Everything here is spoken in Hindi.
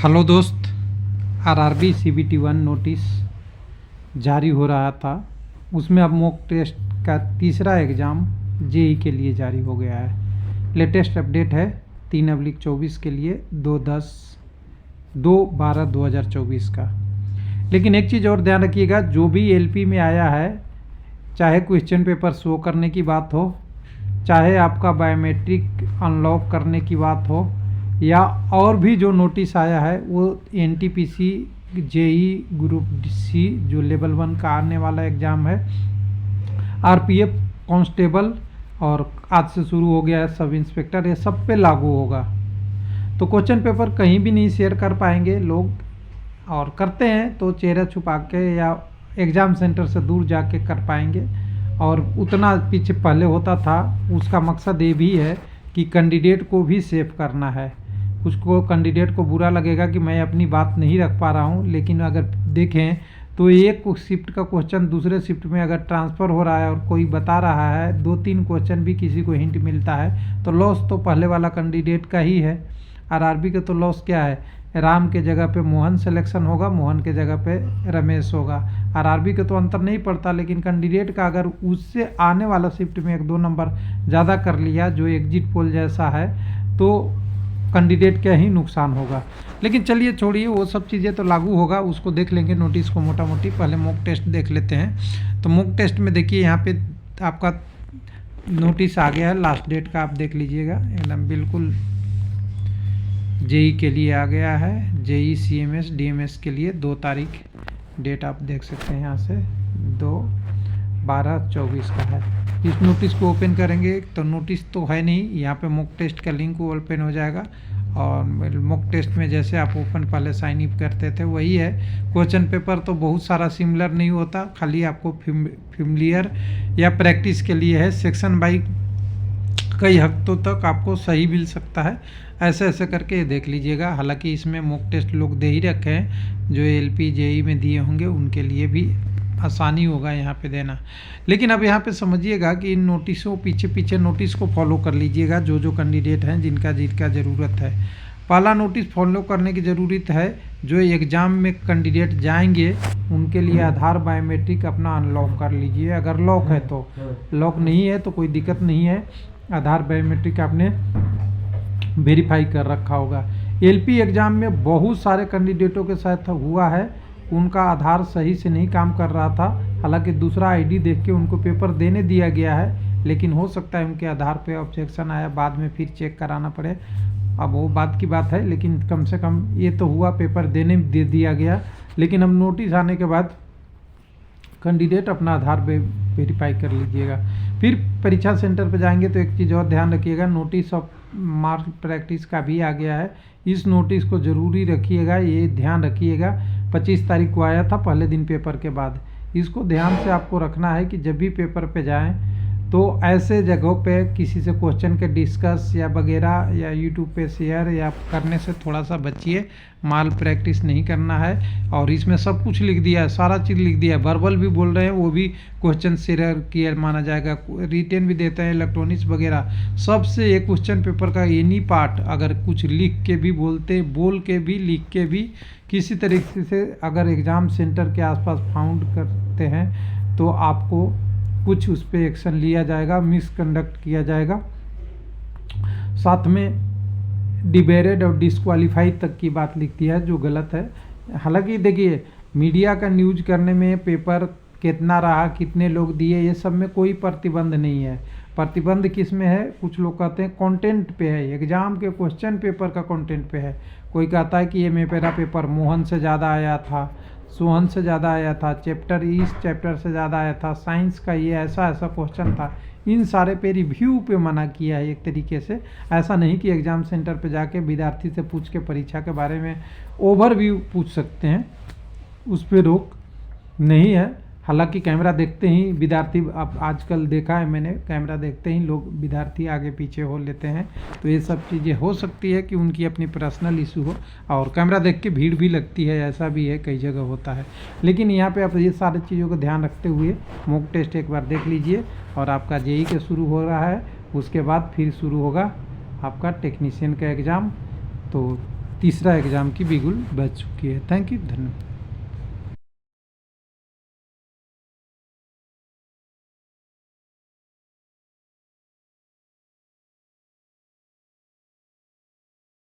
हेलो दोस्त। आरआरबी सीबीटी 1 नोटिस जारी हो रहा था, उसमें अब मॉक टेस्ट का तीसरा एग्ज़ाम जेई के लिए जारी हो गया है। लेटेस्ट अपडेट है 3/24 के लिए 2/12/2024 का। लेकिन एक चीज़ और ध्यान रखिएगा, जो भी एलपी में आया है, चाहे क्वेश्चन पेपर शो करने की बात हो, चाहे आपका बायोमेट्रिक अनलॉक करने की बात हो, या और भी जो नोटिस आया है, वो एनटीपीसी जेई ग्रुप सी जो लेवल 1 का आने वाला एग्ज़ाम है, आरपीएफ कांस्टेबल और आज से शुरू हो गया है सब इंस्पेक्टर, ये सब पे लागू होगा। तो क्वेश्चन पेपर कहीं भी नहीं शेयर कर पाएंगे लोग, और करते हैं तो चेहरा छुपा के या एग्ज़ाम सेंटर से दूर जाके कर पाएंगे। और उतना पीछे पहले होता था, उसका मकसद ये भी है कि कैंडिडेट को भी सेव करना है। उसको कैंडिडेट को बुरा लगेगा कि मैं अपनी बात नहीं रख पा रहा हूँ, लेकिन अगर देखें तो एक शिफ्ट का क्वेश्चन दूसरे शिफ्ट में अगर ट्रांसफ़र हो रहा है और कोई बता रहा है, 2-3 क्वेश्चन भी किसी को हिंट मिलता है, तो लॉस तो पहले वाला कैंडिडेट का ही है। आरआरबी के तो लॉस क्या है, राम के जगह पे मोहन सिलेक्शन होगा, मोहन के जगह पे रमेश होगा। आरआरबी के तो अंतर नहीं पड़ता, लेकिन कैंडिडेट का अगर उससे आने वाला शिफ्ट में 1-2 नंबर ज़्यादा कर लिया, जो एग्जिट पोल जैसा है, तो कैंडिडेट का ही नुकसान होगा। लेकिन चलिए छोड़िए, वो सब चीज़ें तो लागू होगा, उसको देख लेंगे नोटिस को मोटा मोटी। पहले मॉक टेस्ट देख लेते हैं। तो मॉक टेस्ट में देखिए, यहाँ पे आपका नोटिस आ गया है, लास्ट डेट का आप देख लीजिएगा, एकदम बिल्कुल जेई के लिए आ गया है। जेई सीएमएस डीएमएस के लिए 2 तारीख डेट आप देख सकते हैं, यहाँ से 2/12/24 का है। इस नोटिस को ओपन करेंगे तो नोटिस तो है नहीं, यहाँ पे मॉक टेस्ट का लिंक ओपन हो जाएगा। और मॉक टेस्ट में जैसे आप ओपन पहले साइन अप करते थे वही है। क्वेश्चन पेपर तो बहुत सारा सिमिलर नहीं होता, खाली आपको फिमिलियर या प्रैक्टिस के लिए है। सेक्शन बाई कई हफ्तों तक आपको सही मिल सकता है, ऐसे ऐसे करके देख लीजिएगा। हालांकि इसमें मॉक टेस्ट लोग दे ही रखे हैं, जो एलपी जेई में दिए होंगे उनके लिए भी आसानी होगा यहाँ पे देना। लेकिन अब यहाँ पे समझिएगा कि इन नोटिसों पीछे पीछे नोटिस को फॉलो कर लीजिएगा, जो जो कैंडिडेट हैं जिनका ज़रूरत है। पहला नोटिस फॉलो करने की ज़रूरत है, जो एग्ज़ाम में कैंडिडेट जाएंगे उनके लिए आधार बायोमेट्रिक अपना अनलॉक कर लीजिए। अगर लॉक है तो, लॉक नहीं है तो कोई दिक्कत नहीं है, आधार बायोमेट्रिक आपने वेरीफाई कर रखा होगा। एलपी एग्ज़ाम में बहुत सारे कैंडिडेटों के साथ हुआ है, उनका आधार सही से नहीं काम कर रहा था। हालांकि दूसरा आईडी देख के उनको पेपर देने दिया गया है, लेकिन हो सकता है उनके आधार पे ऑब्जेक्शन आया, बाद में फिर चेक कराना पड़े, अब वो बात की बात है। लेकिन कम से कम ये तो हुआ, पेपर देने दे दिया गया। लेकिन अब नोटिस आने के बाद कैंडिडेट अपना आधार वेरीफाई कर लीजिएगा। फिर परीक्षा सेंटर पर जाएंगे तो एक चीज़ और ध्यान रखिएगा, नोटिस ऑफ मार्क प्रैक्टिस का भी आ गया है। इस नोटिस को ज़रूरी रखिएगा, ये ध्यान रखिएगा। 25 तारीख को आया था, पहले दिन पेपर के बाद। इसको ध्यान से आपको रखना है कि जब भी पेपर पे जाएं तो ऐसे जगहों पे किसी से क्वेश्चन के डिस्कस या वगैरह या यूट्यूब पे शेयर या करने से थोड़ा सा बचिए। माल प्रैक्टिस नहीं करना है। और इसमें सब कुछ लिख दिया है, सारा चीज़ लिख दिया है। वर्बल भी बोल रहे हैं, वो भी क्वेश्चन शेयर किया माना जाएगा। रिटेन भी देते हैं, इलेक्ट्रॉनिक्स वगैरह। सबसे एक क्वेश्चन पेपर का एनी पार्ट अगर कुछ लिख के भी बोल के भी लिख के भी किसी तरीके से अगर एग्ज़ाम सेंटर के आसपास फाउंड करते हैं तो आपको कुछ उस पर एक्शन लिया जाएगा, मिसकंडक्ट किया जाएगा। साथ में डिबेरेड और डिस्क्वालीफाइड तक की बात लिख दी है, जो गलत है। हालांकि देखिए, मीडिया का न्यूज करने में पेपर कितना रहा, कितने लोग दिए, ये सब में कोई प्रतिबंध नहीं है। प्रतिबंध किस में है, कुछ लोग कहते हैं कंटेंट पे है, एग्ज़ाम के क्वेश्चन पेपर का कंटेंट पे है। कोई कहता है कि ये मेरा पेपर मोहन से ज़्यादा आया था, सोहन से ज़्यादा आया था, चैप्टर इस चैप्टर से ज़्यादा आया था, साइंस का ये ऐसा ऐसा क्वेश्चन था। इन सारे पे रिव्यू पे मना किया है एक तरीके से। ऐसा नहीं कि एग्ज़ाम सेंटर पे जाके विद्यार्थी से पूछ के परीक्षा के बारे में ओवरव्यू पूछ सकते हैं, उस पर रोक नहीं है। हालांकि कैमरा देखते ही विद्यार्थी, अब आजकल देखा है मैंने, कैमरा देखते ही लोग विद्यार्थी आगे पीछे हो लेते हैं। तो ये सब चीज़ें हो सकती है कि उनकी अपनी पर्सनल इशू हो, और कैमरा देख के भीड़ भी लगती है, ऐसा भी है, कई जगह होता है। लेकिन यहाँ पे आप ये सारी चीज़ों को ध्यान रखते हुए मॉक टेस्ट एक बार देख लीजिए। और आपका जेई के शुरू हो रहा है, उसके बाद फिर शुरू होगा आपका टेक्नीशियन का एग्ज़ाम। तो तीसरा एग्ज़ाम की बिगुल बज चुकी है। थैंक यू, धन्यवाद।